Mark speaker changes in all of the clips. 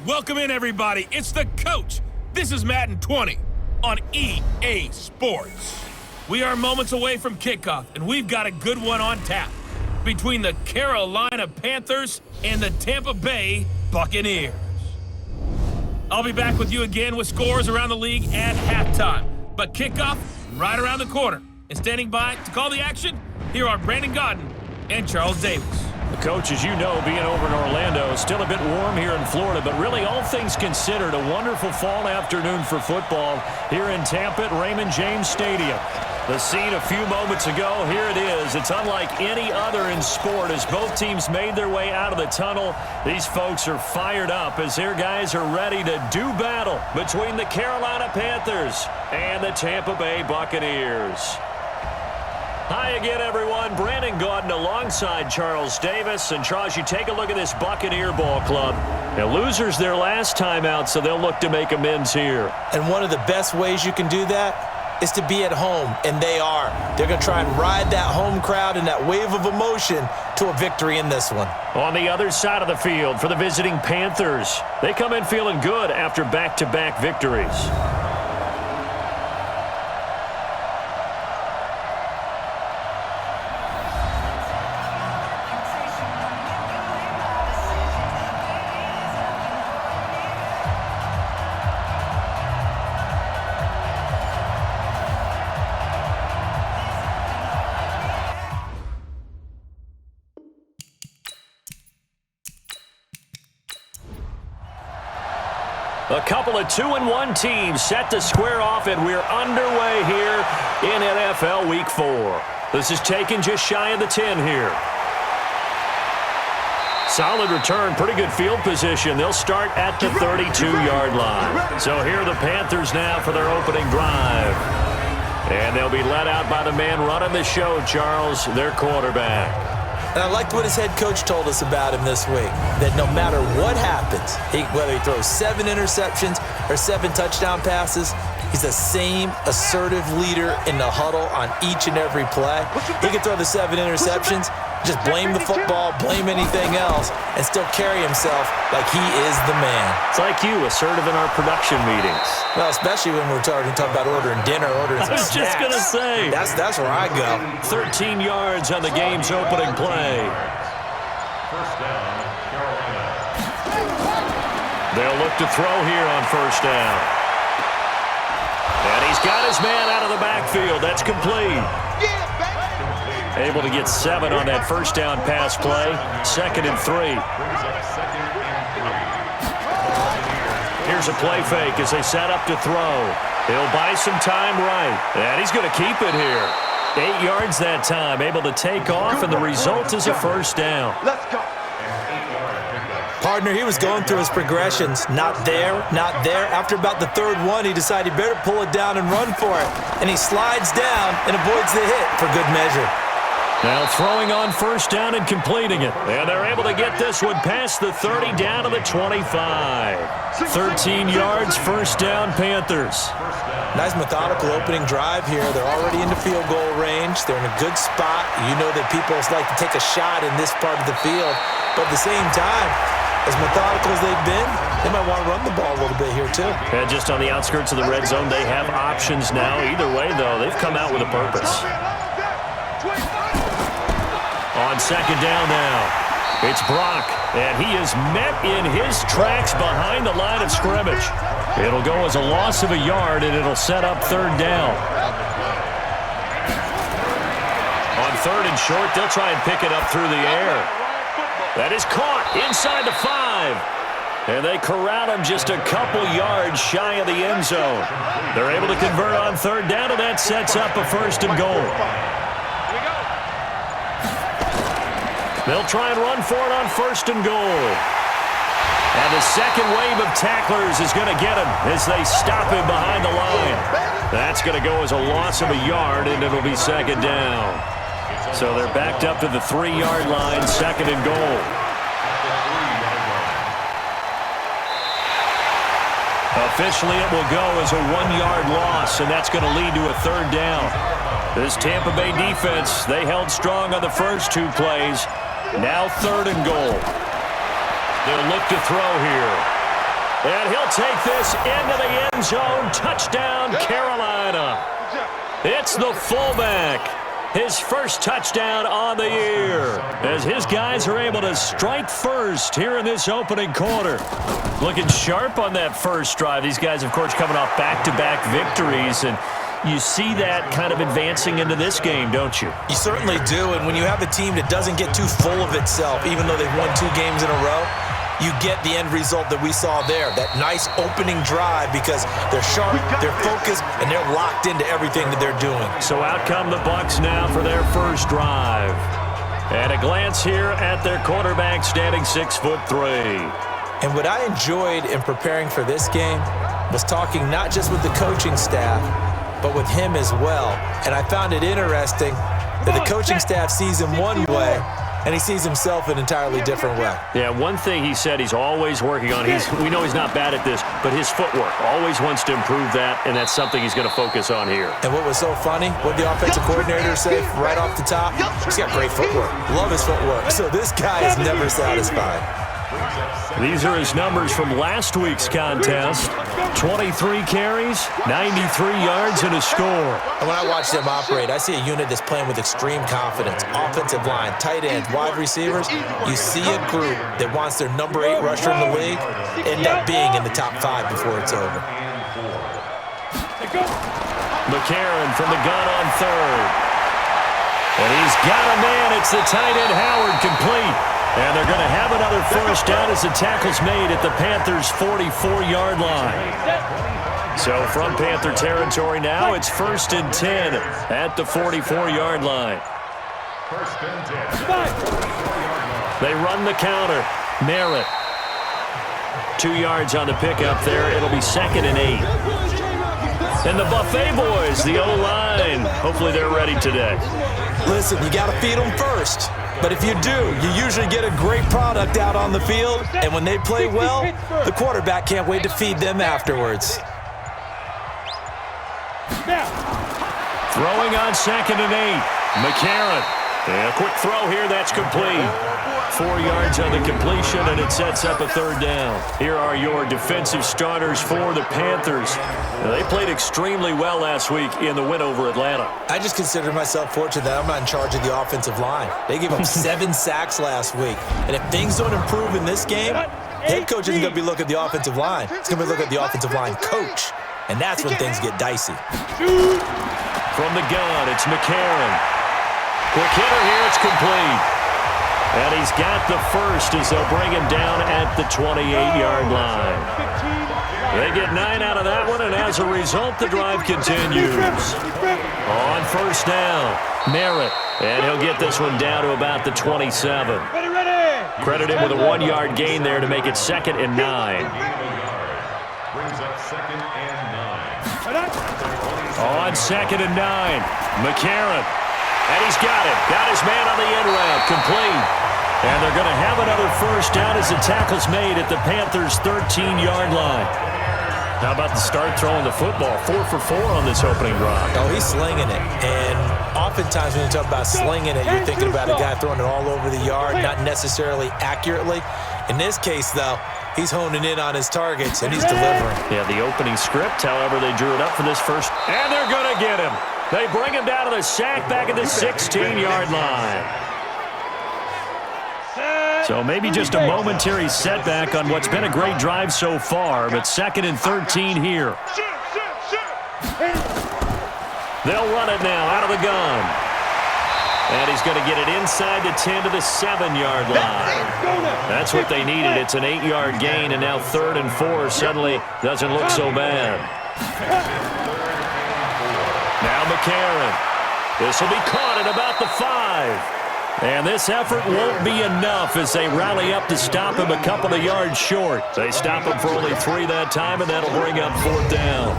Speaker 1: Welcome in, everybody. It's the coach. This is Madden 20 on EA Sports. We are moments away from kickoff, and we've got a good one on tap between the Carolina Panthers and the Tampa Bay Buccaneers. I'll be back with you again with scores around the league at halftime. But kickoff right around the corner. And standing by to call the action, here are Brandon Godden and Charles Davis.
Speaker 2: Coach, as you know, being over in Orlando, still a bit warm here in Florida, but really all things considered, a wonderful fall afternoon for football here in Tampa at Raymond James Stadium. The scene a few moments ago, here it is. It's unlike any other in sport as both teams made their way out of the tunnel. These folks are fired up as their guys are ready to do battle between the Carolina Panthers and the Tampa Bay Buccaneers. Hi again, everyone. Brandon Godden alongside Charles Davis. And Charles, you take a look at this Buccaneer ball club. Now, losers their last time out, so they'll look to make amends here.
Speaker 3: And one of the best ways you can do that is to be at home, and they are. They're going to try and ride that home crowd and that wave of emotion to a victory in this one.
Speaker 2: On the other side of the field for the visiting Panthers, they come in feeling good after back-to-back victories. A couple of 2-1 teams set to square off, and we're underway here in NFL Week 4. This is taken just shy of the 10 here. Solid return, pretty good field position. They'll start at the 32-yard line. So here are the Panthers now for their opening drive. And they'll be led out by the man running the show, Charles, their quarterback.
Speaker 3: And I liked what his head coach told us about him this week, that no matter what happens, whether he throws 7 interceptions or 7 touchdown passes, he's the same assertive leader in the huddle on each and every play. He can throw the 7 interceptions, just blame the football, blame anything else, and still carry himself like he is the man.
Speaker 2: It's like you, assertive in our production meetings.
Speaker 3: Well, especially when we're talking about ordering dinner, ordering some snacks.
Speaker 2: I was just going to say.
Speaker 3: That's where I go.
Speaker 2: 13 yards on the game's opening play.
Speaker 4: First down, Carolina.
Speaker 2: They'll look to throw here on first down. And he's got his man out of the backfield. That's complete. Able to get 7 on that first down pass play. 2nd and 3. Here's a play fake as they set up to throw. He'll buy some time right. And he's going to keep it here. 8 yards that time. Able to take off, and the result is a first down.
Speaker 4: Let's go.
Speaker 3: Partner, he was going through his progressions. Not there, not there. After about the 3rd one, he decided he better pull it down and run for it. And he slides down and avoids the hit for good measure.
Speaker 2: Now throwing on first down and completing it. And they're able to get this one past the 30 down to the 25. 13 yards, first down, Panthers.
Speaker 3: Nice methodical opening drive here. They're already into field goal range. They're in a good spot. You know that people like to take a shot in this part of the field. But at the same time, as methodical as they've been, they might want to run the ball a little bit here too.
Speaker 2: And just on the outskirts of the red zone, they have options now. Either way, though, they've come out with a purpose. On second down now, it's Brock, and he is met in his tracks behind the line of scrimmage. It'll go as a loss of a yard, and it'll set up 3rd down. On 3rd and short, they'll try and pick it up through the air. That is caught inside the 5. And they corral him just a couple yards shy of the end zone. They're able to convert on 3rd down, and that sets up a 1st and goal. They'll try and run for it on 1st and goal. And the second wave of tacklers is going to get him as they stop him behind the line. That's going to go as a loss of a yard, and it'll be 2nd down. So they're backed up to the 3-yard line, 2nd and goal. Officially, it will go as a 1-yard loss, and that's going to lead to a 3rd down. This Tampa Bay defense, they held strong on the first 2 plays. Now 3rd and goal. They'll look to throw here. And he'll take this into the end zone. Touchdown, Carolina. It's the fullback. His first touchdown on the year as his guys are able to strike first here in this opening quarter. Looking sharp on that first drive. These guys, of course, coming off back-to-back victories, and you see that kind of advancing into this game, don't you?
Speaker 3: You certainly do, and when you have a team that doesn't get too full of itself, even though they've won 2 games in a row, you get the end result that we saw there, that nice opening drive because they're sharp, they're focused, and they're locked into everything that they're doing.
Speaker 2: So out come the Bucs now for their first drive. And a glance here at their quarterback standing 6'3".
Speaker 3: And what I enjoyed in preparing for this game was talking not just with the coaching staff, but with him as well. And I found it interesting that the coaching staff sees him one way, and he sees himself an entirely different way.
Speaker 2: Yeah, one thing he said he's always working on, we know he's not bad at this, but his footwork, always wants to improve that, and that's something he's going to focus on here.
Speaker 3: And what was so funny, what the offensive coordinator say right off the top, he's got great footwork. Love his footwork. So this guy is never satisfied.
Speaker 2: These are his numbers from last week's contest. 23 carries, 93 yards, and a score.
Speaker 3: And when I watch them operate, I see a unit that's playing with extreme confidence. Offensive line, tight ends, wide receivers. You see a group that wants their number 8 rusher in the league end up being in the top 5 before it's over.
Speaker 2: McCarron from the gun on third. And he's got a man. It's the tight end Howard, complete. And they're going to have another first down as the tackle's made at the Panthers' 44-yard line. So from Panther territory now, it's 1st and 10 at the 44-yard line.
Speaker 4: 1st and 10.
Speaker 2: They run the counter. Merritt. 2 yards on the pickup there. It'll be 2nd and 8. And the Buffet boys, the O-line, hopefully they're ready today.
Speaker 3: Listen, you got to feed them first. But if you do, you usually get a great product out on the field, and when they play well, the quarterback can't wait to feed them afterwards.
Speaker 2: Throwing on 2nd and 8. McCarron. And a quick throw here, that's complete. 4 yards on the completion, and it sets up a 3rd down. Here are your defensive starters for the Panthers. They played extremely well last week in the win over Atlanta.
Speaker 3: I just consider myself fortunate that I'm not in charge of the offensive line. They gave up 7 sacks last week. And if things don't improve in this game, head coach isn't going to be looking at the offensive line. He's going to be looking at the offensive line coach. And that's when things get dicey.
Speaker 2: From the gun, it's McCarron. Quick hitter here, it's complete. And he's got the first as they'll bring him down at the 28-yard line. They get 9 out of that one, and as a result, the drive continues. On 1st down, Merritt. And he'll get this one down to about the 27. Credit him with a 1-yard gain there to make it 2nd and 9.
Speaker 4: Brings up 2nd and 9.
Speaker 2: On 2nd and 9, McCarron. And he's got it. Got his man on the end route. Complete. And they're going to have another first down as the tackle's made at the Panthers' 13-yard line. How about the start throwing the football? 4 for 4 on this opening drive.
Speaker 3: Oh, he's slinging it. And oftentimes when you talk about slinging it, you're thinking about a guy throwing it all over the yard, not necessarily accurately. In this case, though, he's honing in on his targets, and he's delivering.
Speaker 2: Yeah, the opening script, however, they drew it up for this first. And they're going to get him. They bring him down to the sack back at the 16-yard line. So maybe just a momentary setback on what's been a great drive so far, but 2nd and 13 here. They'll run it now out of the gun. And he's going to get it inside the 10 to the 7-yard line. That's what they needed. It's an 8-yard gain, and now 3rd and 4 suddenly doesn't look so bad. Now McCarron. This will be caught at about the 5. And this effort won't be enough as they rally up to stop him a couple of yards short. They stop him for only 3 that time, and that'll bring up 4th down.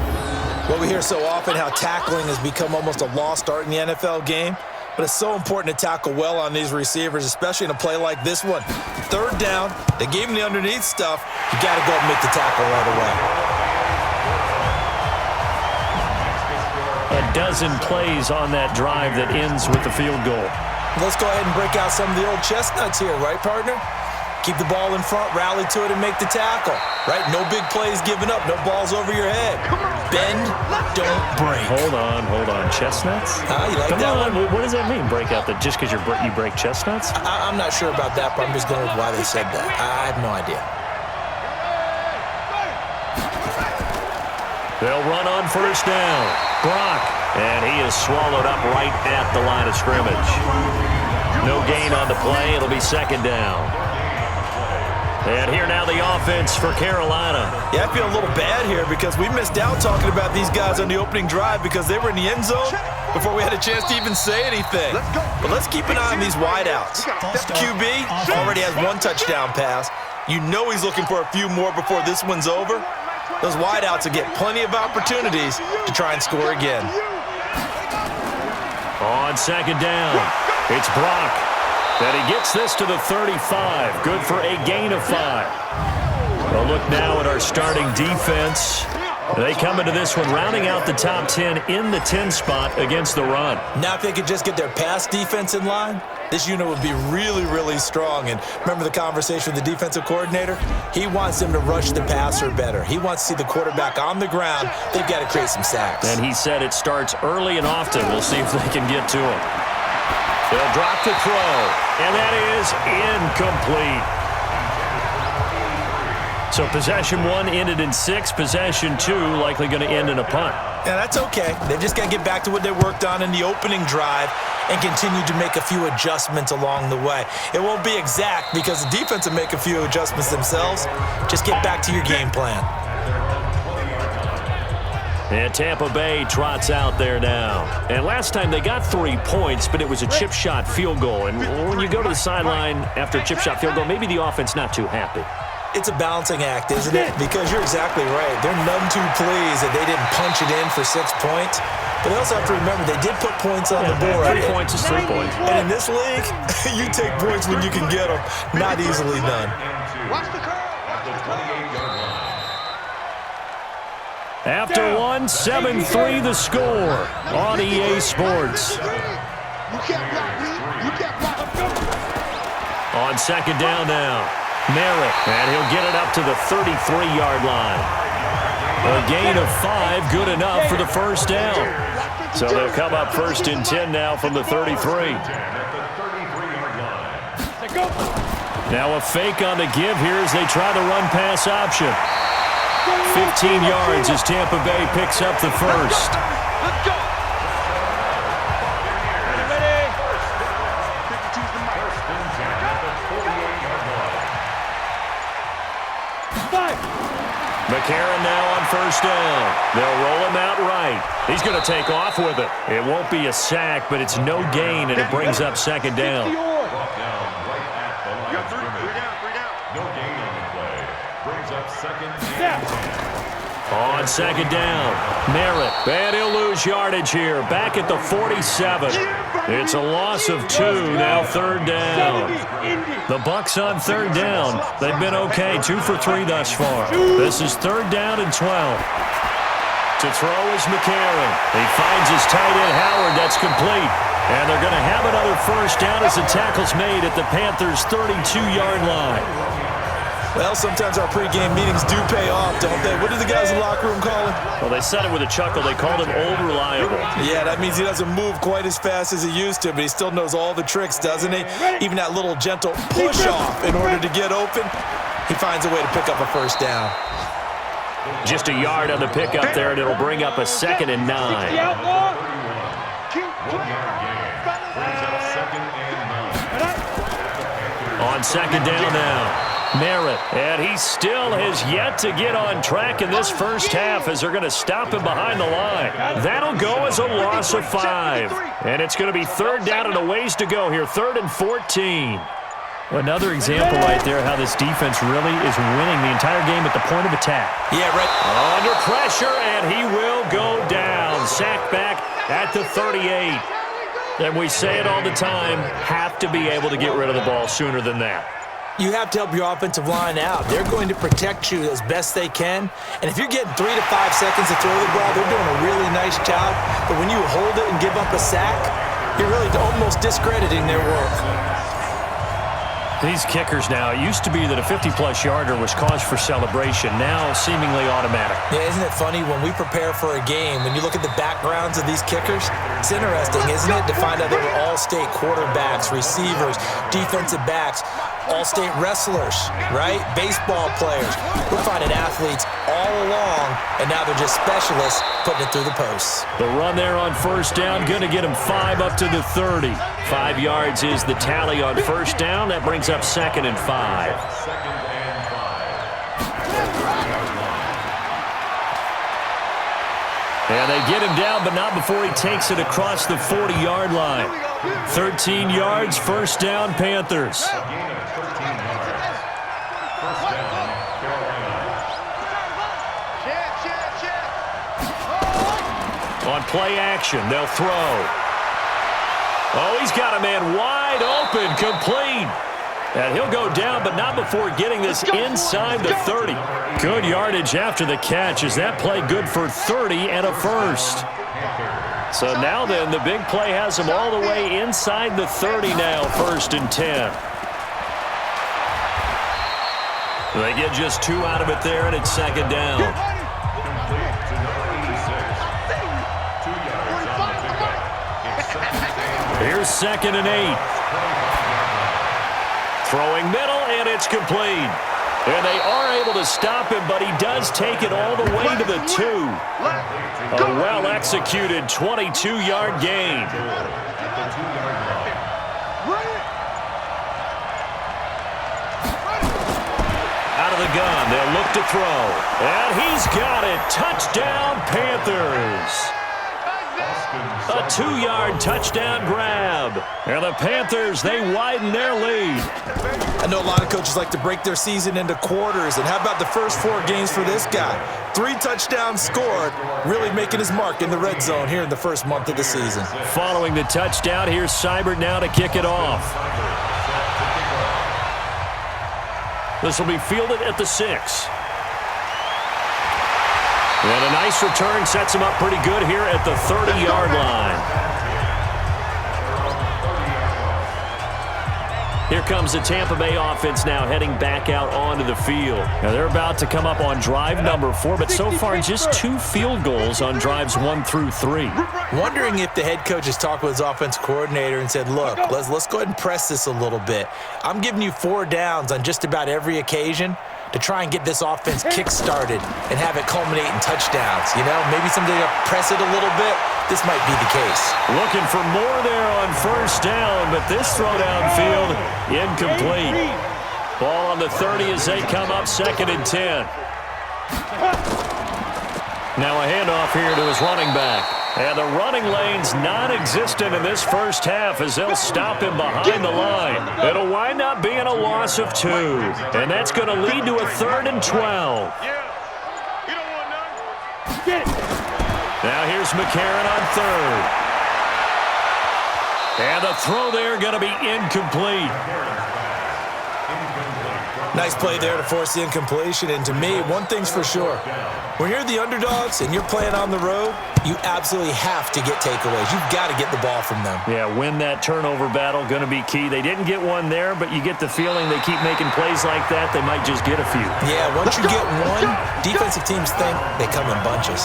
Speaker 3: Well, we hear so often how tackling has become almost a lost art in the NFL game. But it's so important to tackle well on these receivers, especially in a play like this one. 3rd down, they gave him the underneath stuff. You got to go and make the tackle right
Speaker 2: away. A dozen plays on that drive that ends with the field goal.
Speaker 3: Let's go ahead and break out some of the old chestnuts here, right, partner? Keep the ball in front, rally to it, and make the tackle, right? No big plays given up, no balls over your head. Bend, don't break.
Speaker 2: Hold on. Chestnuts?
Speaker 3: You like
Speaker 2: Come
Speaker 3: that
Speaker 2: on.
Speaker 3: one?
Speaker 2: What does that mean, break out? Just because you break chestnuts?
Speaker 3: I'm not sure about that, but I'm just going with why they said that. I have no idea.
Speaker 2: They'll run on first down. Brock, and he is swallowed up right at the line of scrimmage. No gain on the play. It'll be second down. And here now the offense for Carolina.
Speaker 3: Yeah, I feel a little bad here because we missed out talking about these guys on the opening drive because they were in the end zone before we had a chance to even say anything. But let's keep an eye on these wideouts. QB already has one touchdown pass. You know he's looking for a few more before this one's over. Those wideouts will get plenty of opportunities to try and score again.
Speaker 2: On second down, it's Brock. And he gets this to the 35. Good for a gain of 5. Well, look now at our starting defense. They come into this one rounding out the top 10 in the 10 spot against the run.
Speaker 3: Now if they could just get their pass defense in line, this unit would be really, really strong. And remember the conversation with the defensive coordinator? He wants them to rush the passer better. He wants to see the quarterback on the ground. They've got to create some sacks.
Speaker 2: And he said it starts early and often. We'll see if they can get to him. They'll drop the throw, and that is incomplete. So possession 1 ended in 6. Possession 2 likely going to end in a punt.
Speaker 3: Yeah, that's okay. They've just got to get back to what they worked on in the opening drive and continue to make a few adjustments along the way. It won't be exact because the defense will make a few adjustments themselves. Just get back to your game plan.
Speaker 2: And Tampa Bay trots out there now. And last time they got 3 points, but it was a chip shot field goal. And when you go to the sideline after a chip shot field goal, maybe the offense not too happy.
Speaker 3: It's a balancing act, isn't it? Because you're exactly right. They're none too pleased that they didn't punch it in for 6 points. But they also have to remember they did put points on the board.
Speaker 2: 3 points is 3 points.
Speaker 3: And in this league, you take points when you can get them. Not easily done.
Speaker 4: Watch the curve.
Speaker 2: After 1, 7-3 the score on EA Sports. On second down now, Merritt, and he'll get it up to the 33-yard line. A gain of 5, good enough for the first down. So they'll come up first and 10 now from the 33. Now a fake on the give here as they try the run-pass option. 15 yards as Tampa Bay picks up the first.
Speaker 4: Let's go.
Speaker 2: McCarron now on first down. They'll roll him out right. He's going to take off with it. It won't be a sack, but it's no gain, and it brings up second down. On second down, Merritt, and he'll lose yardage here. Back at the 47. It's a loss of 2, now third down. The Bucs on third down. They've been okay, 2 for 3 thus far. This is third down and 12. To throw is McCarron. He finds his tight end Howard. That's complete. And they're going to have another first down as the tackle's made at the Panthers' 32-yard line.
Speaker 3: Well, sometimes our pregame meetings do pay off, don't they? What do the guys in the locker room call him?
Speaker 2: Well, they said it with a chuckle. They called him Old Reliable.
Speaker 3: Yeah, that means he doesn't move quite as fast as he used to, but he still knows all the tricks, doesn't he? Even that little gentle push-off in order to get open, he finds a way to pick up a first down.
Speaker 2: Just a yard on the pickup there, and it'll bring up a 2nd and 9. On second down now, Merritt, and he still has yet to get on track in this first half as they're going to him behind the line. That'll go as a loss of 5. And it's going to be third down and a ways to go here, 3rd and 14. Another example right there how this defense really is winning the entire game at the point of attack.
Speaker 3: Yeah, right.
Speaker 2: Under pressure, and he will go down. Sacked back at the 38. And we say it all the time, have to be able to get rid of the ball sooner than that.
Speaker 3: You have to help your offensive line out. They're going to protect you as best they can. And if you're getting 3 to 5 seconds to throw the ball, they're doing a really nice job. But when you hold it and give up a sack, you're really almost discrediting their work.
Speaker 2: These kickers now, it used to be that a 50-plus yarder was cause for celebration. Now, seemingly automatic.
Speaker 3: Yeah, isn't it funny when we prepare for a game, when you look at the backgrounds of these kickers, it's interesting, isn't it, to find out they were all-state quarterbacks, receivers, defensive backs, all-state wrestlers, right? Baseball players. We're finding athletes all along, and now they're just specialists putting it through the posts.
Speaker 2: The run there on first down, going to get him 5 up to the 30. 5 yards is the tally on first down. That brings up 2nd and 5. And they get him down, but not before he takes it across the 40-yard line. 13 yards, first down, Panthers. On play action, they'll throw. Oh, he's got a man wide open, complete. And he'll go down, but not before getting this inside the 30. Good yardage after the catch. Is that play good for 30 and a first? So now then, the big play has him all the way inside the 30 now, 1st and 10. They get just 2 out of it there, and it's 2nd down. Here's 2nd and 8. Throwing middle, and it's complete. And they are able to stop him, but he does take it all the way to the 2. A well-executed 22-yard gain. Out of the gun, they'll look to throw. And he's got it. Touchdown, Panthers. A 2-yard touchdown grab. And the Panthers, they widen their lead.
Speaker 3: I know a lot of coaches like to break their season into quarters, and how about the first 4 games for this guy? 3 touchdowns scored, really making his mark in the red zone here in the first month of the season.
Speaker 2: Following the touchdown, here's Seibert now to kick it off. This will be fielded at the 6. And a nice return sets him up pretty good here at the 30-yard line. Here comes the Tampa Bay offense now heading back out onto the field. Now they're about to come up on drive number 4, but so far just 2 field goals on drives 1 through 3.
Speaker 3: Wondering if the head coach has talked with his offense coordinator and said, look, let's go ahead and press this a little bit. I'm giving you 4 downs on just about every occasion to try and get this offense kick-started and have it culminate in touchdowns. You know, maybe someday to press it a little bit. This might be the case.
Speaker 2: Looking for more there on first down, but this throw downfield incomplete. Ball on the 30 as they come up 2nd and 10. Now a handoff here to his running back. And the running lane's non-existent in this first half as they'll stop him behind the line. It'll wind up being a loss of 2. And that's going to lead to a 3rd and 12. Now here's McCarron on 3rd. And the throw there going to be incomplete.
Speaker 3: Nice play there to force the incompletion. And to me, one thing's for sure. When you're the underdogs and you're playing on the road, you absolutely have to get takeaways. You've got to get the ball from them.
Speaker 2: Yeah, win that turnover battle, going to be key. They didn't get one there, but you get the feeling they keep making plays like that, they might just get a few.
Speaker 3: Yeah, once you get one, defensive teams think they come in bunches.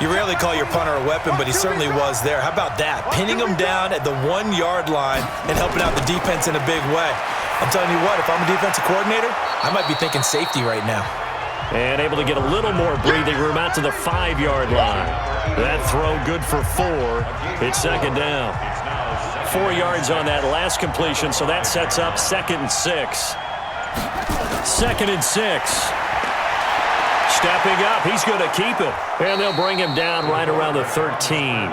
Speaker 3: You rarely call your punter a weapon, but he certainly was there. How about that? Pinning him down at the 1-yard line and helping out the defense in a big way. I'm telling you what, if I'm a defensive coordinator, I might be thinking safety right now.
Speaker 2: And able to get a little more breathing room out to the 5-yard line. That throw good for 4. It's 2nd down. 4 yards on that last completion, so that sets up 2nd and 6. 2nd and 6. Stepping up, he's going to keep it. And they'll bring him down right around the 13.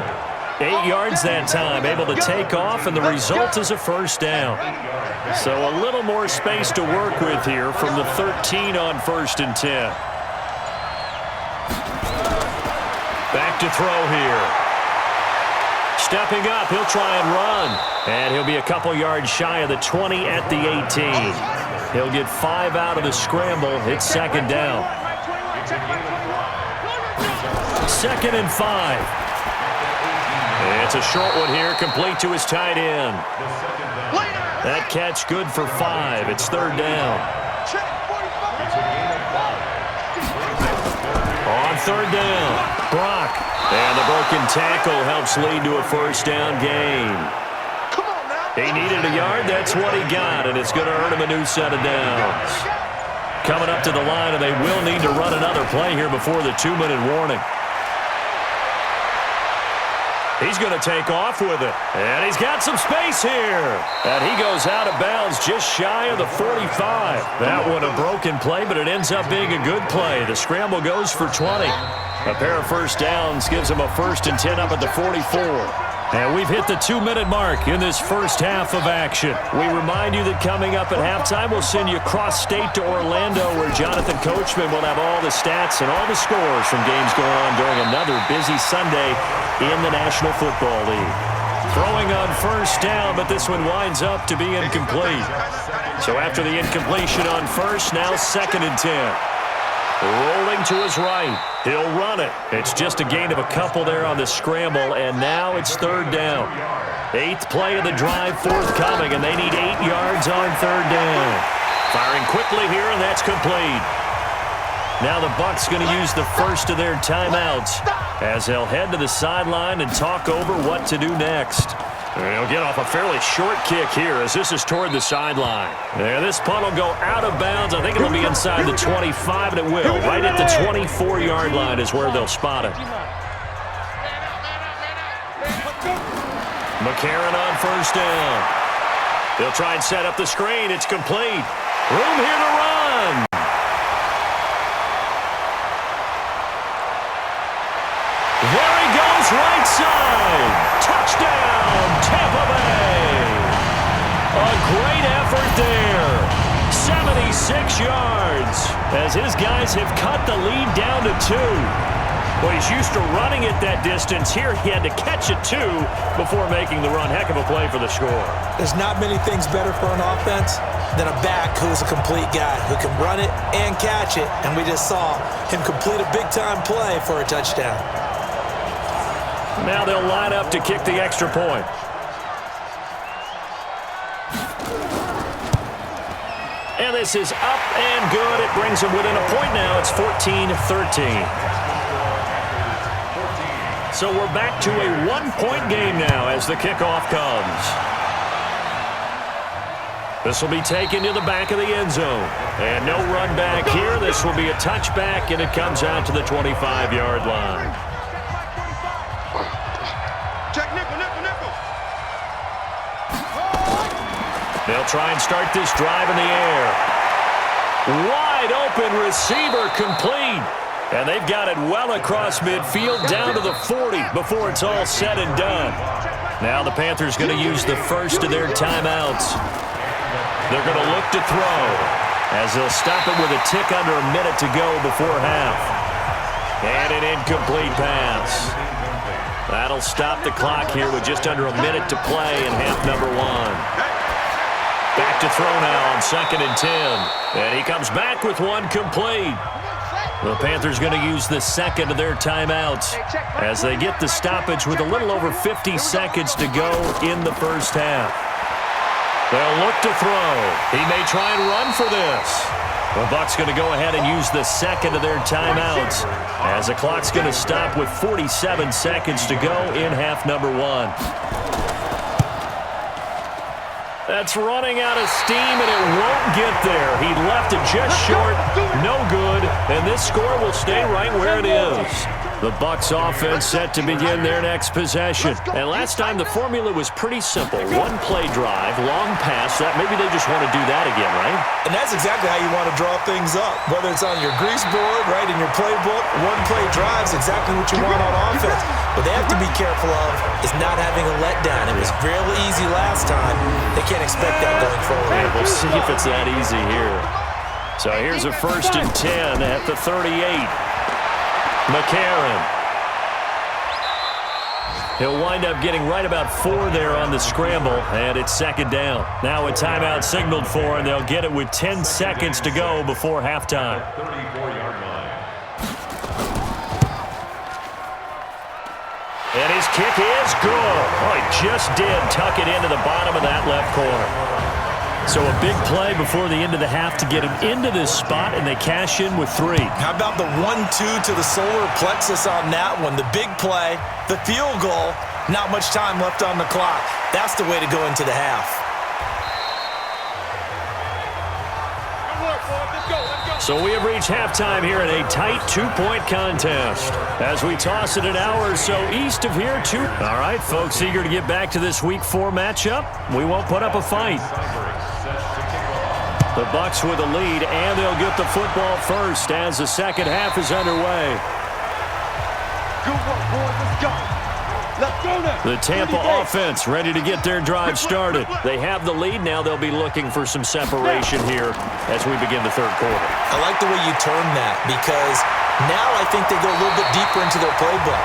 Speaker 2: 8 yards that time, able to take off, and the result is a first down. So a little more space to work with here from the 13 on 1st and 10. Back to throw here. Stepping up, he'll try and run. And he'll be a couple yards shy of the 20 at the 18. He'll get 5 out of the scramble. It's 2nd down. 2nd and 5. It's a short one here, complete to his tight end. That catch good for 5. It's third down. On third down, Brock. And the broken tackle helps lead to a first down gain. He needed a yard. That's what he got, and it's going to earn him a new set of downs. Coming up to the line, and they will need to run another play here before the 2-minute warning. He's going to take off with it. And he's got some space here. And he goes out of bounds just shy of the 45. That one a broken play, but it ends up being a good play. The scramble goes for 20. A pair of first downs gives him a 1st and 10 up at the 44. And we've hit the 2-minute mark in this first half of action. We remind you that coming up at halftime, we'll send you cross-state to Orlando, where Jonathan Coachman will have all the stats and all the scores from games going on during another busy Sunday in the National Football League. Throwing on first down, but this one winds up to be incomplete. So after the incompletion on first, now 2nd and 10. Rolling to his right. He'll run it. It's just a gain of a couple there on the scramble, and now it's third down. 8th play of the drive forthcoming, and they need 8 yards on third down. Firing quickly here, and that's complete. Now the Bucs going to use the first of their timeouts as they'll head to the sideline and talk over what to do next. He'll get off a fairly short kick here as this is toward the sideline. And this punt will go out of bounds. I think it'll be inside the 25, and it will. Right at the 24-yard line is where they'll spot it. McCarron on first down. They'll try and set up the screen. It's complete. Room here to run. There he goes, right side. Touchdown, Tampa Bay. A great effort there. 76 yards as his guys have cut the lead down to 2. Well, he's used to running it that distance. Here he had to catch it 2 before making the run. Heck of a play for the score.
Speaker 3: There's not many things better for an offense than a back who's a complete guy who can run it and catch it. And we just saw him complete a big-time play for a touchdown.
Speaker 2: Now they'll line up to kick the extra point. And this is up and good. It brings them within a point now. It's 14-13. So we're back to a 1-point game now as the kickoff comes. This will be taken to the back of the end zone. And no run back here. This will be a touchback, and it comes out to the 25-yard line. They'll try and start this drive in the air. Wide open receiver complete. And they've got it well across midfield down to the 40 before it's all said and done. Now the Panthers going to use the first of their timeouts. They're going to look to throw as they'll stop it with a tick under a minute to go before half. And an incomplete pass. That'll stop the clock here with just under a minute to play in half number 1. Back to throw now on 2nd and 10. And he comes back with one complete. The Panthers going to use the second of their timeouts as they get the stoppage with a little over 50 seconds to go in the first half. They'll look to throw. He may try and run for this. The Bucs going to go ahead and use the second of their timeouts as the clock's going to stop with 47 seconds to go in half number 1. That's running out of steam, and it won't get there. He left it just short, no good, and this score will stay right where it is. The Bucs offense set to begin their next possession. And last time the formula was pretty simple. One play drive, long pass. That maybe they just want to do that again, right?
Speaker 3: And that's exactly how you want to draw things up. Whether it's on your grease board, right, in your playbook, one play drive is exactly what you want on offense. What they have to be careful of is not having a letdown. It was real easy last time. They can't expect that going forward.
Speaker 2: Yeah, we'll see if it's that easy here. So here's a 1st and 10 at the 38. McCarron. He'll wind up getting right about 4 there on the scramble, and it's 2nd down. Now a timeout signaled for, and they'll get it with 10 seconds to go before halftime. And he's kick is good. Oh, he just did tuck it into the bottom of that left corner. So a big play before the end of the half to get him into this spot, and they cash in with 3.
Speaker 3: How about the 1-2 to the solar plexus on that one? The big play, the field goal, not much time left on the clock. That's the way to go into the half.
Speaker 2: So we have reached halftime here in a tight 2-point contest. As we toss it an hour or so east of here, All right, folks, eager to get back to this Week 4 matchup. We won't put up a fight. The Bucs with a lead, and they'll get the football first as the second half is underway.
Speaker 4: Good work, boys. Let's go. Let's go now.
Speaker 2: The Tampa offense ready to get their drive started. They have the lead. Now they'll be looking for some separation here as we begin the third quarter.
Speaker 3: I like the way you term that because now I think they go a little bit deeper into their playbook.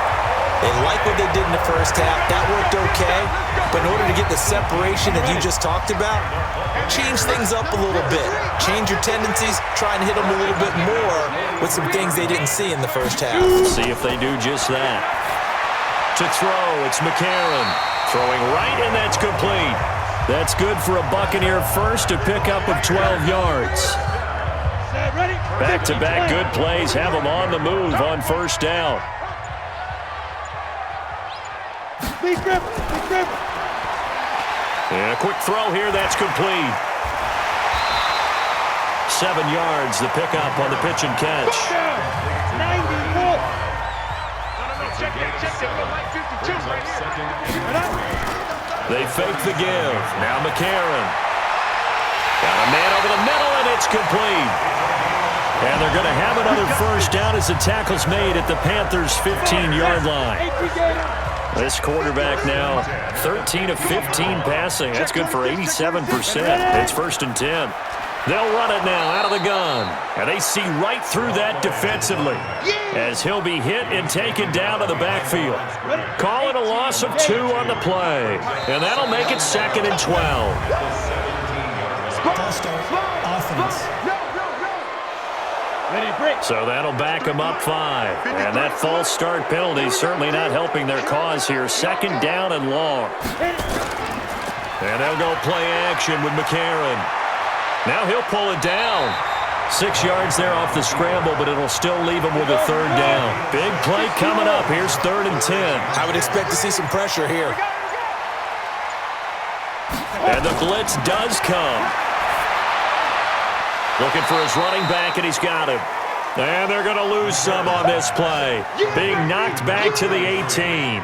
Speaker 3: They like what they did in the first half. That worked okay. But in order to get the separation that you just talked about, change things up a little bit. Change your tendencies. Try and hit them a little bit more with some things they didn't see in the first half.
Speaker 2: See if they do just that. To throw, it's McCarron. Throwing right, and that's complete. That's good for a Buccaneer first, a pickup of 12 yards. Back-to-back good plays have them on the move on first down. And a quick throw here, that's complete. 7 yards, the pickup on the pitch and catch. They fake the give. Now McCarron. Got a man over the middle, and it's complete. And they're going to have another first down as the tackle's made at the Panthers' 15-yard line. This quarterback now 13 of 15 passing. That's good for 87%. It's 1st and 10. They'll run it now out of the gun. And they see right through that defensively as he'll be hit and taken down to the backfield. Call it a loss of 2 on the play. And that'll make it 2nd and 12.
Speaker 3: Offense.
Speaker 2: So that'll back them up 5. And that false start penalty is certainly not helping their cause here. 2nd down and long. And they'll go play action with McCarron. Now he'll pull it down. 6 yards there off the scramble, but it'll still leave him with a 3rd down. Big play coming up. Here's 3rd and 10.
Speaker 3: I would expect to see some pressure here.
Speaker 2: And the blitz does come. Looking for his running back, and he's got him. And they're going to lose some on this play. Being knocked back to the 18.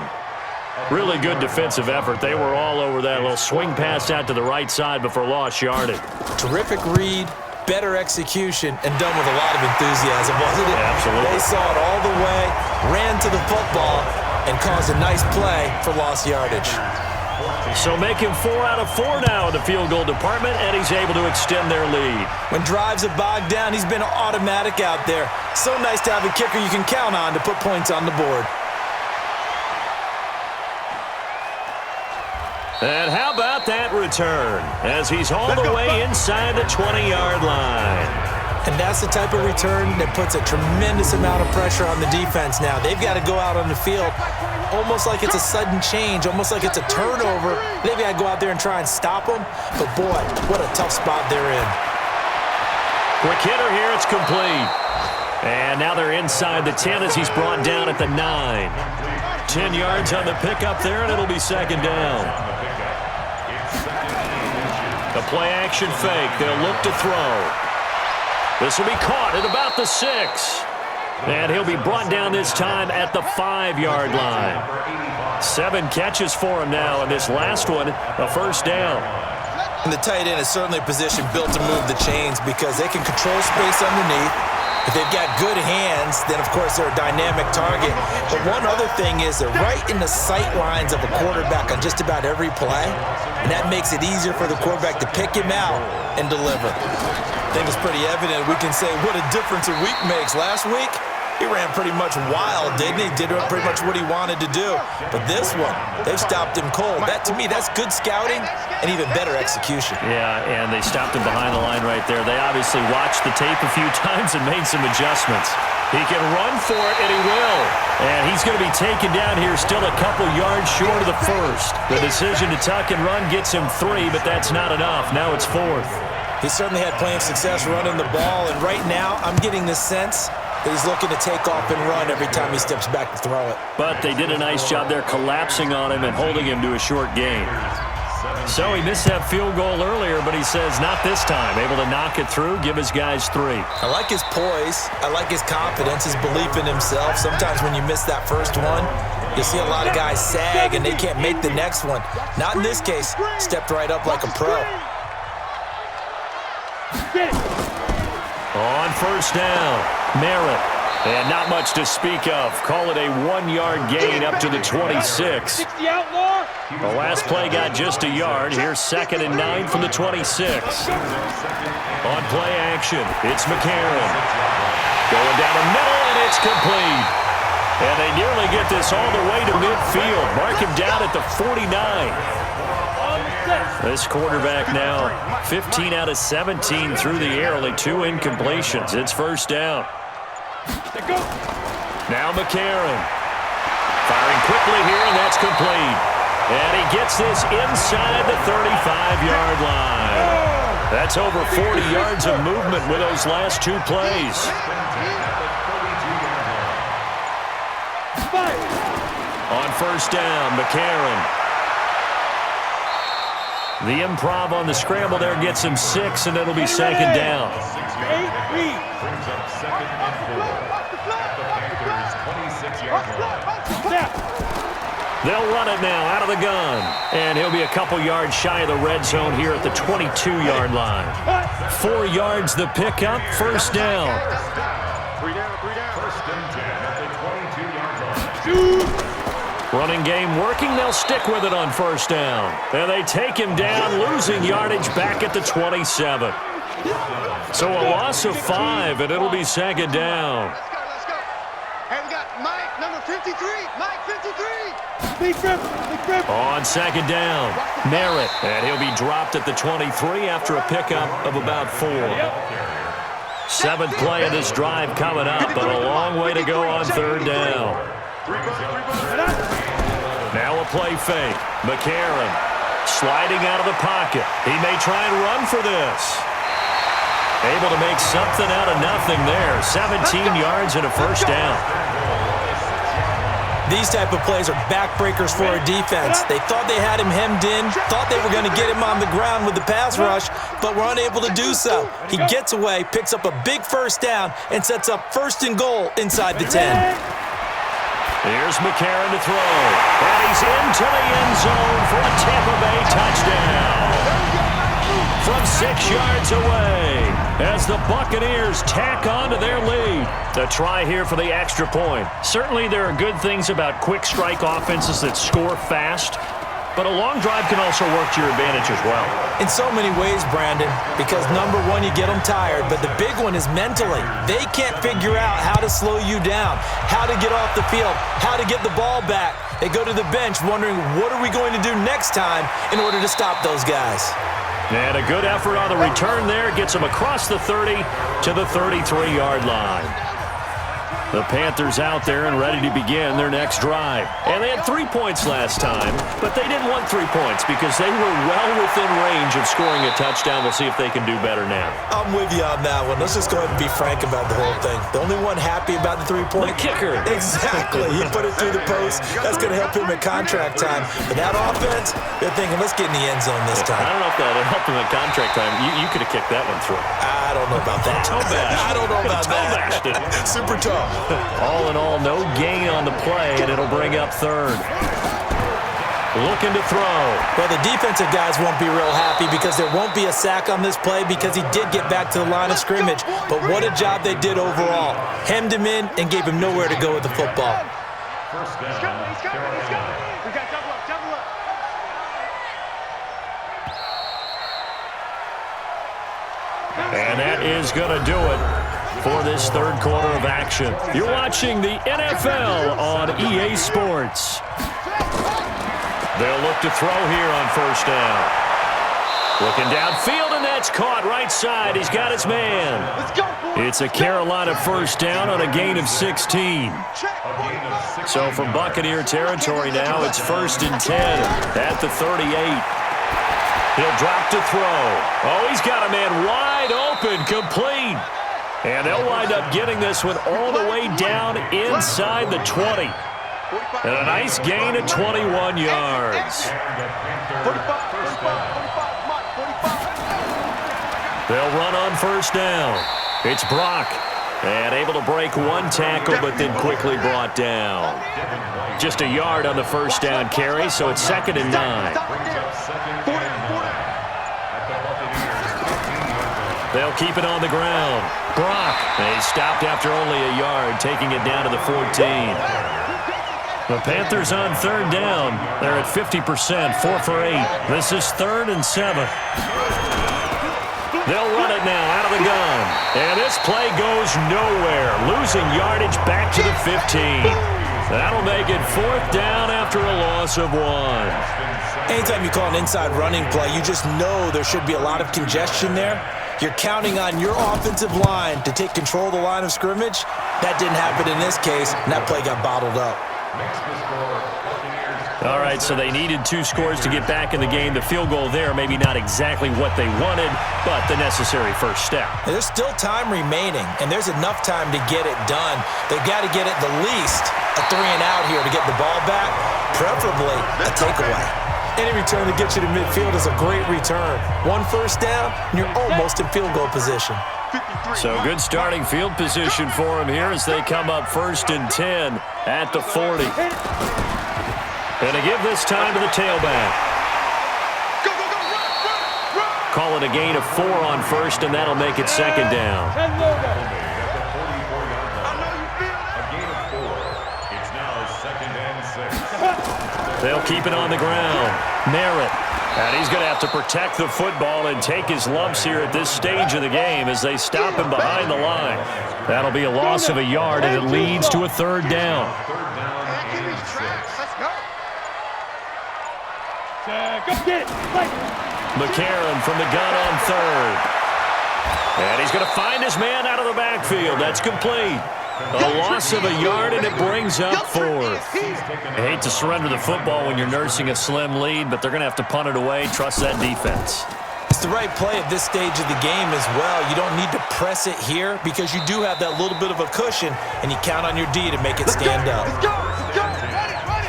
Speaker 2: Really good defensive effort. They were all over that little swing pass out to the right side before lost yardage.
Speaker 3: Terrific read, better execution, and done with a lot of enthusiasm, wasn't it?
Speaker 2: Absolutely.
Speaker 3: They saw it all the way, ran to the football, and caused a nice play for lost yardage.
Speaker 2: So make him 4 out of 4 now in the field goal department, and he's able to extend their lead.
Speaker 3: When drives are bogged down, he's been automatic out there. So nice to have a kicker you can count on to put points on the board.
Speaker 2: And how about that return as he's all the way inside the 20-yard line.
Speaker 3: And that's the type of return that puts a tremendous amount of pressure on the defense now. They've got to go out on the field almost like it's a sudden change, almost like it's a turnover. They've got to go out there and try and stop them. But, boy, what a tough spot they're in.
Speaker 2: Quick hitter here. It's complete. And now they're inside the 10 as he's brought down at the 9. 10 yards on the pickup there, and it'll be 2nd down. A play-action fake. They'll look to throw. This will be caught at about the 6. And he'll be brought down this time at the 5-yard line. 7 catches for him now, and this last one, a 1st down.
Speaker 3: And the tight end is certainly a position built to move the chains because they can control space underneath. If they've got good hands, then, of course, they're a dynamic target. But one other thing is they're right in the sight lines of a quarterback on just about every play, and that makes it easier for the quarterback to pick him out and deliver. I think it's pretty evident we can say what a difference a week makes. Last week, He ran pretty much wild, didn't he? Did pretty much what he wanted to do. But this one, they've stopped him cold. That, to me, that's good scouting and even better execution.
Speaker 2: Yeah, and they stopped him behind the line right there. They obviously watched the tape a few times and made some adjustments. He can run for it, and he will. And he's going to be taken down here still a couple yards short of the first. The decision to tuck and run gets him 3, but that's not enough. Now it's 4th.
Speaker 3: He certainly had plenty of success running the ball, and right now I'm getting the sense that he's looking to take off and run every time he steps back to throw it.
Speaker 2: But they did a nice job there collapsing on him and holding him to a short gain. So he missed that field goal earlier, but he says not this time. Able to knock it through, give his guys 3.
Speaker 3: I like his poise. I like his confidence, his belief in himself. Sometimes when you miss that first one, you see a lot of guys sag and they can't make the next one. Not in this case. Stepped right up like a pro.
Speaker 2: On first down, Merritt. And not much to speak of. Call it a 1-yard gain up to the 26. The last play got just a yard. Here's 2nd and 9 from the 26. On play action, it's McCarron. Going down the middle, and it's complete. And they nearly get this all the way to midfield. Mark him down at the 49. This quarterback now 15 out of 17 through the air, only 2 incompletions. It's first down. Now McCarron firing quickly here, and that's complete. And he gets this inside the 35-yard line. That's over 40 yards of movement with those last 2 plays. On first down, McCarron. The improv on the scramble there gets him 6, and it'll be 2nd down.
Speaker 4: Brings up 2nd and 4 at the Panthers' 26-yard line.
Speaker 2: They'll run it now out of the gun. And he'll be a couple yards shy of the red zone here at the 22-yard line. 4 yards the pickup, first down.
Speaker 4: 3 down. First and 10 at the 22-yard line.
Speaker 2: Running game working. They'll stick with it on first down. And they take him down, losing yardage back at the 27. So a loss of 5, and it'll be 2nd down.
Speaker 5: Let's go. Hey, we got Mike, number 53. Mike, 53. Big grip.
Speaker 2: On 2nd down, Merritt. And he'll be dropped at the 23 after a pickup of about 4. 7th play of this drive coming up, but a long way to go on 3rd down. Now a play fake. McCarron sliding out of the pocket. He may try and run for this. Able to make something out of nothing there. 17 yards and a first down.
Speaker 3: These type of plays are backbreakers for a defense. They thought they had him hemmed in, thought they were going to get him on the ground with the pass rush, but were unable to do so. He gets away, picks up a big first down, and sets up 1st and goal inside the 10.
Speaker 2: Here's McCarron to throw. And he's into the end zone for a Tampa Bay touchdown. From 6 yards away as the Buccaneers tack on to their lead. A try here for the extra point. Certainly there are good things about quick strike offenses that score fast, but a long drive can also work to your advantage as well.
Speaker 3: In so many ways, Brandon, because number one, you get them tired, but the big one is mentally. They can't figure out how to slow you down, how to get off the field, how to get the ball back. They go to the bench wondering, what are we going to do next time in order to stop those guys?
Speaker 2: And a good effort on the return there gets them across the 30 to the 33-yard line. The Panthers out there and ready to begin their next drive. And they had 3 points last time, but they didn't want 3 points because they were well within range of scoring a touchdown. We'll see if they can do better now.
Speaker 3: I'm with you on that one. Let's just go ahead and be frank about the whole thing. The only one happy about the 3-point?
Speaker 2: The kicker.
Speaker 3: Exactly. He put it through the post. That's going to help him at contract time. But that offense, they're thinking, let's get in the end zone this time.
Speaker 2: I don't know if that would help him at contract time. You could have kicked that one through.
Speaker 3: I don't know about that. I don't know about that. Super tough.
Speaker 2: All in all, no gain on the play, and it'll bring up 3rd. Looking to throw.
Speaker 3: Well, the defensive guys won't be real happy because there won't be a sack on this play because he did get back to the line of scrimmage. But what a job they did overall. Hemmed him in and gave him nowhere to go with the football.
Speaker 4: First down.
Speaker 5: He's coming. We got double up.
Speaker 2: And that is going to do it. for this third quarter of action. You're watching the NFL on EA Sports. They'll look to throw here on first down. Looking downfield, and that's caught right side. He's got his man. It's a Carolina first down on a gain of 16. So from Buccaneer territory now, it's 1st and 10 at the 38. He'll drop to throw. Oh, he's got a man wide open, complete. And they'll wind up getting this one all the way down inside the 20. And a nice gain of 21 yards. They'll run on first down. It's Brock. And able to break one tackle, but then quickly brought down. Just a yard on the first down carry, so it's 2nd and 9. They'll keep it on the ground. Brock. They stopped after only a yard, taking it down to the 14. The Panthers on 3rd down. They're at 50%, 4 for 8. This is 3rd and 7. They'll run it now out of the gun. And this play goes nowhere. Losing yardage back to the 15. That'll make it 4th down after a loss of 1.
Speaker 3: Anytime you call an inside running play, you just know there should be a lot of congestion there. You're counting on your offensive line to take control of the line of scrimmage. That didn't happen in this case, and that play got bottled up.
Speaker 2: All right, so they needed 2 scores to get back in the game. The field goal there, maybe not exactly what they wanted, but the necessary first step.
Speaker 3: There's still time remaining, and there's enough time to get it done. They've got to get at the least a 3 and out here to get the ball back, preferably a takeaway. Any return that gets you to midfield is a great return. 1 first down, and you're almost in field goal position.
Speaker 2: So good starting field position for them here as they come up 1st and 10 at the 40. And to give this time to the tailback. Call it a gain of 4 on first, and that'll make it 2nd down. They'll keep it on the ground. Merritt. And he's going to have to protect the football and take his lumps here at this stage of the game as they stop him behind the line. That'll be a loss of a yard, and it leads to a 3rd down. McCarron from the gun on 3rd. And he's going to find his man out of the backfield. That's complete. A loss of a yard, and it brings up 4th. I hate to surrender the football when you're nursing a slim lead, but they're going to have to punt it away. Trust that defense.
Speaker 3: It's the right play at this stage of the game as well. You don't need to press it here because you do have that little bit of a cushion, and you count on your D to make it stand up.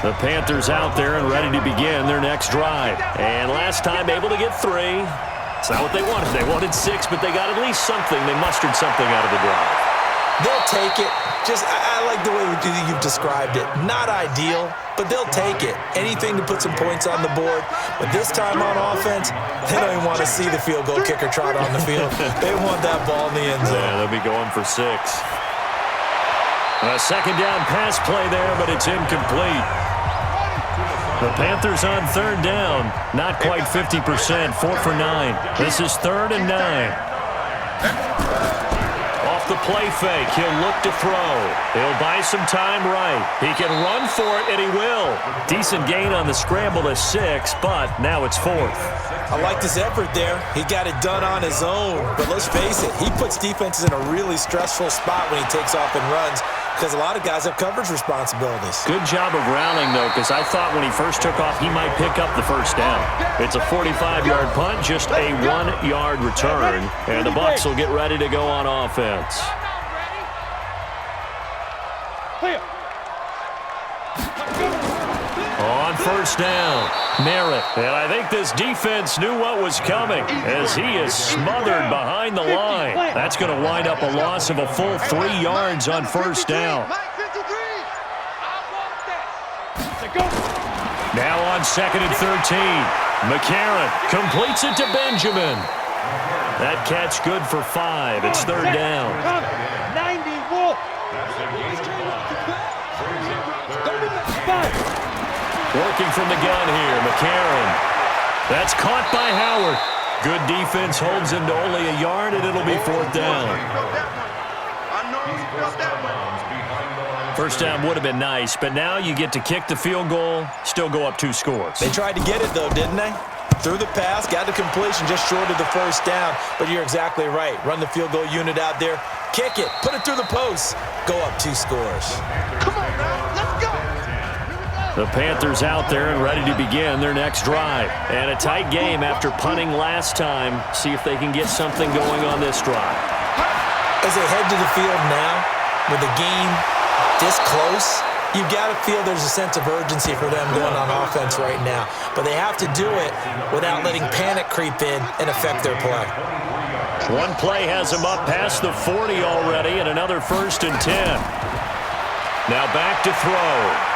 Speaker 2: The Panthers out there and ready to begin their next drive. And last time able to get 3. It's not what they wanted. They wanted 6, but they got at least something. They mustered something out of the drive.
Speaker 3: They'll take it. I like the way you've described it. Not ideal, but they'll take it. Anything to put some points on the board. But this time on offense, they don't even want to see the field goal kicker trot on the field. They want that ball in the end zone.
Speaker 2: Yeah, they'll be going for 6. A 2nd down pass play there, but it's incomplete. The Panthers on 3rd down. Not quite 50%, 4 for 9. This is 3rd and 9. The play fake. He'll look to throw. He'll buy some time right. He can run for it, and he will. Decent gain on the scramble to 6, but now it's 4th.
Speaker 3: I like this effort there. He got it done on his own. But let's face it, he puts defenses in a really stressful spot when he takes off and runs because a lot of guys have coverage responsibilities.
Speaker 2: Good job of rallying, though, because I thought when he first took off, he might pick up the first down. It's a 45-yard punt, just a 1-yard return, and the Bucs will get ready to go on offense. On first down, Merritt. And I think this defense knew what was coming as he is smothered behind the line. That's going to wind up a loss of a full 3 yards on first down. Now on 2nd and 13. McCarron completes it to Benjamin. That catch good for 5. It's 3rd down.
Speaker 5: 90 Wolf.
Speaker 2: Working from the gun here, McCarron. That's caught by Howard. Good defense holds him to only a yard, and it'll be 4th down. First down would have been nice, but now you get to kick the field goal, still go up 2 scores.
Speaker 3: They tried to get it, though, didn't they? Threw the pass, got the completion just short of the first down. But you're exactly right. Run the field goal unit out there. Kick it. Put it through the post. Go up 2 scores.
Speaker 5: Come on now. Let's go.
Speaker 2: The Panthers out there and ready to begin their next drive. And a tight game after punting last time. See if they can get something going on this drive.
Speaker 3: As they head to the field now, with the game this close, you've got to feel there's a sense of urgency for them going on offense right now. But they have to do it without letting panic creep in and affect their play.
Speaker 2: One play has them up past the 40 already, and another 1st and 10. Now back to throw.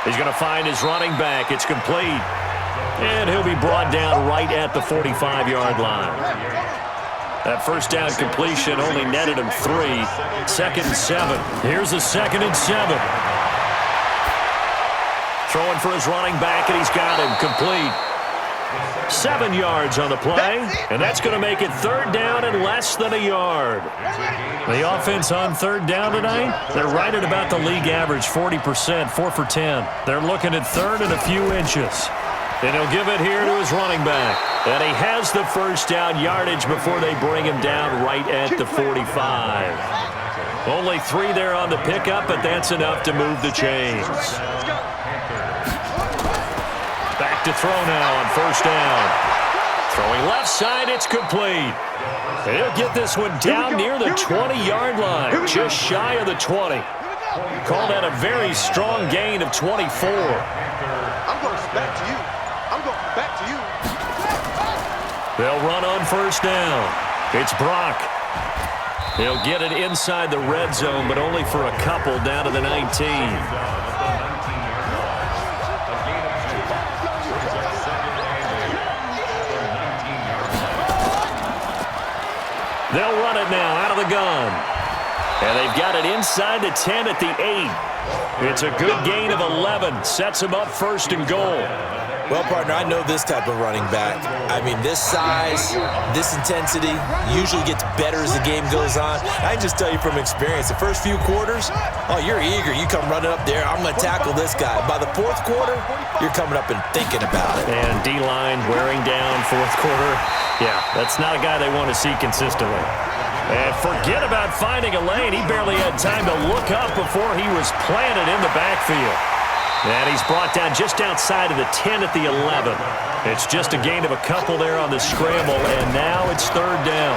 Speaker 2: He's going to find his running back. It's complete. And he'll be brought down right at the 45-yard line. That first down completion only netted him 3. 2nd and 7. Here's a 2nd and 7. Throwing for his running back, and he's got him complete. 7 yards on the play, and that's going to make it 3rd down and less than a yard. The offense on 3rd down tonight, they're right at about the league average, 40%, 4 for 10. They're looking at 3rd and a few inches. And he'll give it here to his running back. And he has the first down yardage before they bring him down right at the 45. Only 3 there on the pickup, but that's enough to move the chains. Back to throw now on 1st down. Throwing left side, it's complete. And he'll get this one down near the 20-yard line, just shy of the 20. Call that a very strong gain of 24.
Speaker 5: I'm going back to you. I'm going back to you.
Speaker 2: They'll run on 1st down. It's Brock. He'll get it inside the red zone, but only for a couple down to the 19. They'll run it now out of the gun. And they've got it inside the 10 at the 8. It's a good gain of 11. Sets them up 1st and goal.
Speaker 3: Well, partner, I know this type of running back. I mean, this size, this intensity usually gets better as the game goes on. I can just tell you from experience, the first few quarters, oh, you're eager. You come running up there, I'm going to tackle this guy. By the 4th quarter, you're coming up and thinking about it.
Speaker 2: And D-line wearing down 4th quarter. Yeah, that's not a guy they want to see consistently. And forget about finding a lane. He barely had time to look up before he was planted in the backfield. And he's brought down just outside of the 10 at the 11. It's just a gain of a couple there on the scramble, and now it's 3rd down.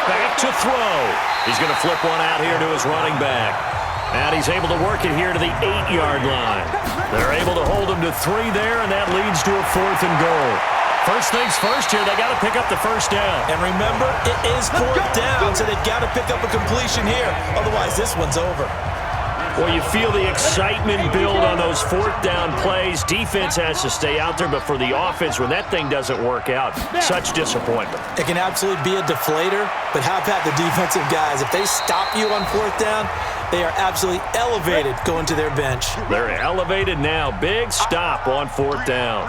Speaker 2: Back to throw. He's going to flip one out here to his running back. And he's able to work it here to the 8-yard line. They're able to hold him to 3 there, and that leads to a 4th and goal. First things first here, they got to pick up the first down.
Speaker 3: And remember, it is 4th down, so they've got to pick up a completion here. Otherwise, this one's over.
Speaker 2: Well, you feel the excitement build on those 4th down plays. Defense has to stay out there, but for the offense, when that thing doesn't work out, such disappointment.
Speaker 3: It can absolutely be a deflator, but how about the defensive guys? If they stop you on 4th down, they are absolutely elevated going to their bench.
Speaker 2: They're elevated now. Big stop on 4th down.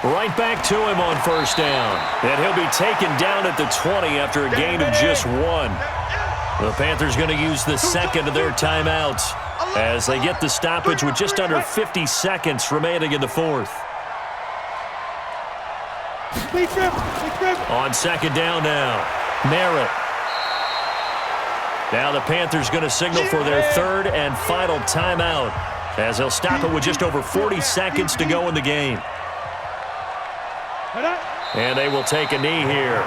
Speaker 2: Right back to him on 1st down. And he'll be taken down at the 20 after a gain of just 1. The Panthers going to use the 2nd of their timeouts as they get the stoppage with just under 50 seconds remaining in the 4th. On 2nd down now, Merritt. Now the Panthers going to signal for their 3rd and final timeout as they'll stop it with just over 40 seconds to go in the game. And they will take a knee here.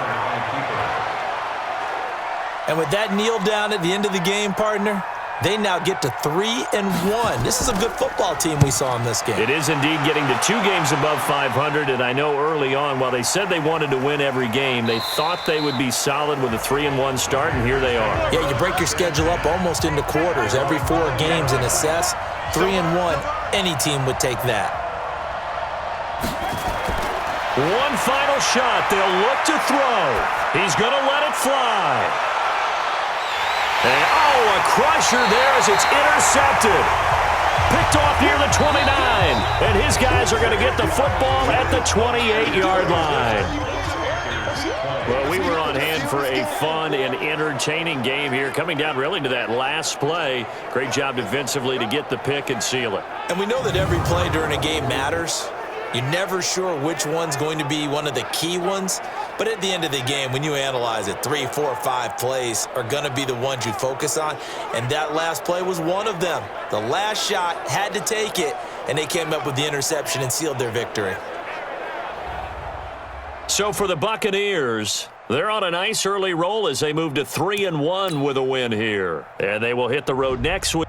Speaker 3: And with that kneel down at the end of the game, partner, they now get to 3-1. This is a good football team we saw in this game.
Speaker 2: It is indeed getting to 2 games above 500, and I know early on, while they said they wanted to win every game, they thought they would be solid with a 3-1 start, and here they are.
Speaker 3: Yeah, you break your schedule up almost into quarters, every 4 games, and assess 3-1. Any team would take that.
Speaker 2: One final shot. They'll look to throw. He's going to let it fly. And, oh, a crusher there as it's intercepted. Picked off near the 29. And his guys are going to get the football at the 28-yard line. Well, we were on hand for a fun and entertaining game here, coming down really to that last play. Great job defensively to get the pick and seal it.
Speaker 3: And we know that every play during a game matters. You're never sure which one's going to be one of the key ones. But at the end of the game, when you analyze it, 3, 4, 5 plays are going to be the ones you focus on. And that last play was one of them. The last shot had to take it, and they came up with the interception and sealed their victory.
Speaker 2: So for the Buccaneers, they're on a nice early roll as they move to 3-1 with a win here. And they will hit the road next week.